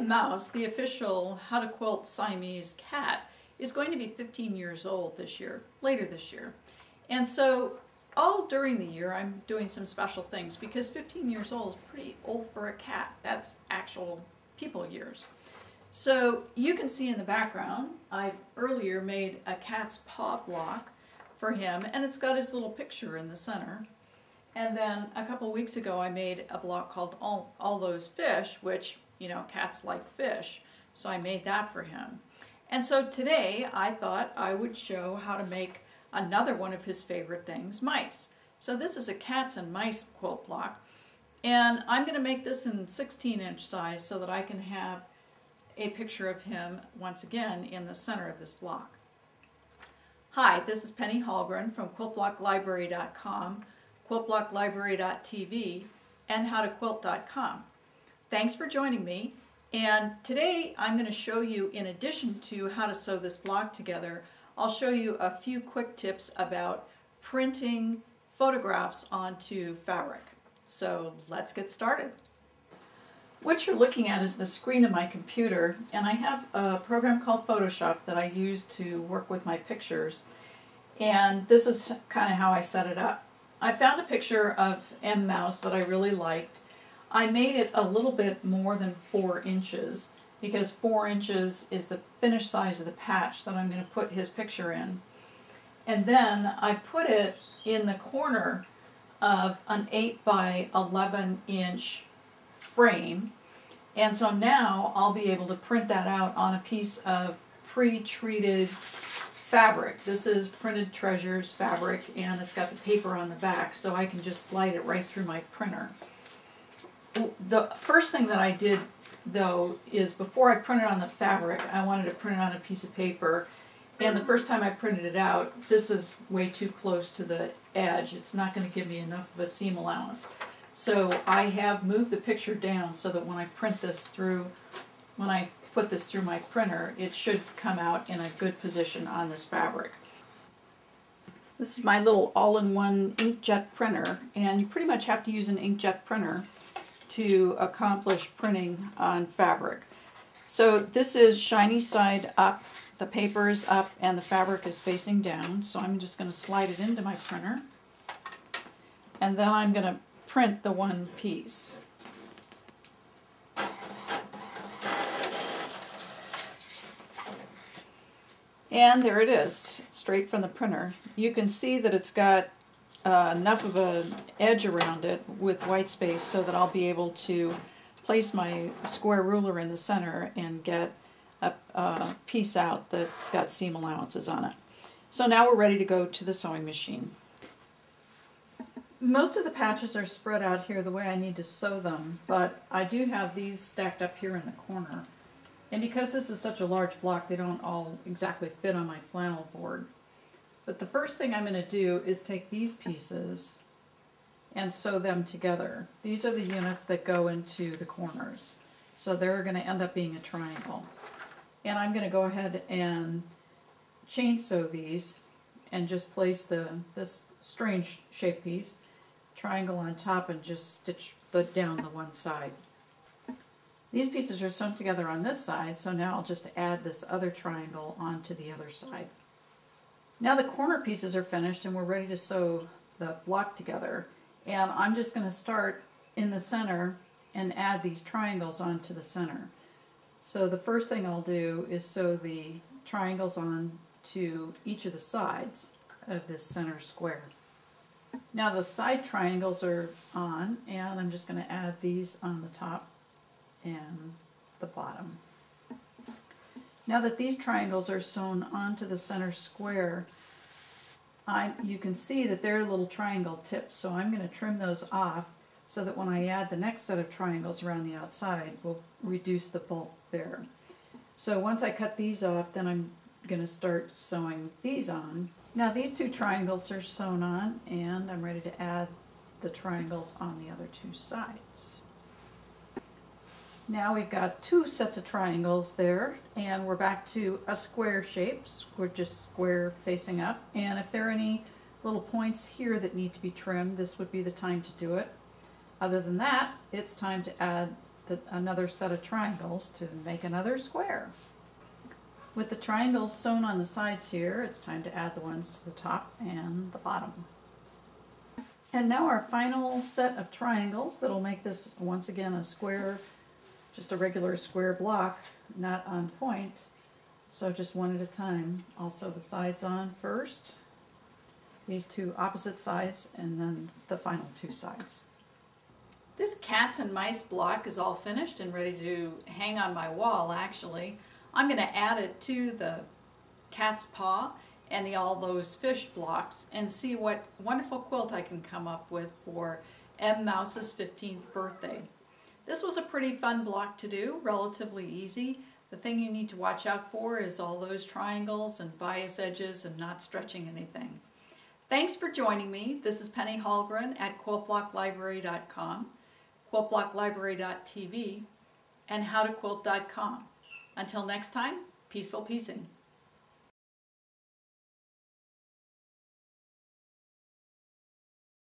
Mouse, the official How to Quilt Siamese cat, is going to be 15 years old this year, later this year. And so all during the year I'm doing some special things because 15 years old is pretty old for a cat. That's actual people years. So you can see in the background, I earlier made a cat's paw block for him, and it's got his little picture in the center. And then a couple weeks ago I made a block called All Those Fish, which, you know, cats like fish, so I made that for him. And so today I thought I would show how to make another one of his favorite things, mice. So this is a cats and mice quilt block, and I'm going to make this in 16-inch size so that I can have a picture of him once again in the center of this block. Hi, this is Penny Hallgren from quiltblocklibrary.com, quiltblocklibrary.tv, and howtoquilt.com. Thanks for joining me, and today I'm going to show you, in addition to how to sew this block together, I'll show you a few quick tips about printing photographs onto fabric. So let's get started. What you're looking at is the screen of my computer, and I have a program called Photoshop that I use to work with my pictures, and this is kind of how I set it up. I found a picture of Mouse that I really liked. I made it a little bit more than 4 inches because 4 inches is the finished size of the patch that I'm going to put his picture in. And then I put it in the corner of an 8 by 11 inch frame, and so now I'll be able to print that out on a piece of pre-treated fabric. This is Printed Treasures fabric, and it's got the paper on the back, so I can just slide it right through my printer. The first thing that I did, though, is before I printed on the fabric, I wanted to print it on a piece of paper, and the first time I printed it out, this is way too close to the edge. It's not going to give me enough of a seam allowance. So I have moved the picture down so that when I print this through, when I put this through my printer, it should come out in a good position on this fabric. This is my little all-in-one inkjet printer, and you pretty much have to use an inkjet printer to accomplish printing on fabric. So this is shiny side up, the paper is up, and the fabric is facing down, so I'm just going to slide it into my printer, and then I'm going to print the one piece. And there it is, straight from the printer. You can see that it's got enough of an edge around it with white space so that I'll be able to place my square ruler in the center and get a piece out that's got seam allowances on it. So now we're ready to go to the sewing machine. Most of the patches are spread out here the way I need to sew them, but I do have these stacked up here in the corner. And because this is such a large block, they don't all exactly fit on my flannel board. But the first thing I'm going to do is take these pieces and sew them together. These are the units that go into the corners. So they're going to end up being a triangle. And I'm going to go ahead and chain sew these and just place this strange shape piece, triangle on top, and just stitch down the one side. These pieces are sewn together on this side, so now I'll just add this other triangle onto the other side. Now the corner pieces are finished and we're ready to sew the block together. And I'm just going to start in the center and add these triangles onto the center. So the first thing I'll do is sew the triangles on to each of the sides of this center square. Now the side triangles are on, and I'm just going to add these on the top and the bottom. Now that these triangles are sewn onto the center square, you can see that they're little triangle tips, so I'm going to trim those off so that when I add the next set of triangles around the outside, we'll reduce the bulk there. So once I cut these off, then I'm going to start sewing these on. Now these two triangles are sewn on, and I'm ready to add the triangles on the other two sides. Now we've got 2 sets of triangles there, and we're back to a square shape. We're just square facing up, and if there are any little points here that need to be trimmed, this would be the time to do it. Other than that, it's time to add another set of triangles to make another square. With the triangles sewn on the sides here, it's time to add the ones to the top and the bottom. And now our final set of triangles that'll make this once again a square, just a regular square block, not on point. So just one at a time. I'll sew the sides on first, these two opposite sides, and then the final two sides. This cats and mice block is all finished and ready to hang on my wall actually. I'm going to add it to the cat's paw and all those fish blocks and see what wonderful quilt I can come up with for M. Mouse's 15th birthday. This was a pretty fun block to do, relatively easy. The thing you need to watch out for is all those triangles and bias edges and not stretching anything. Thanks for joining me. This is Penny Hallgren at quiltblocklibrary.com, quiltblocklibrary.tv, and howtoquilt.com. Until next time, peaceful piecing.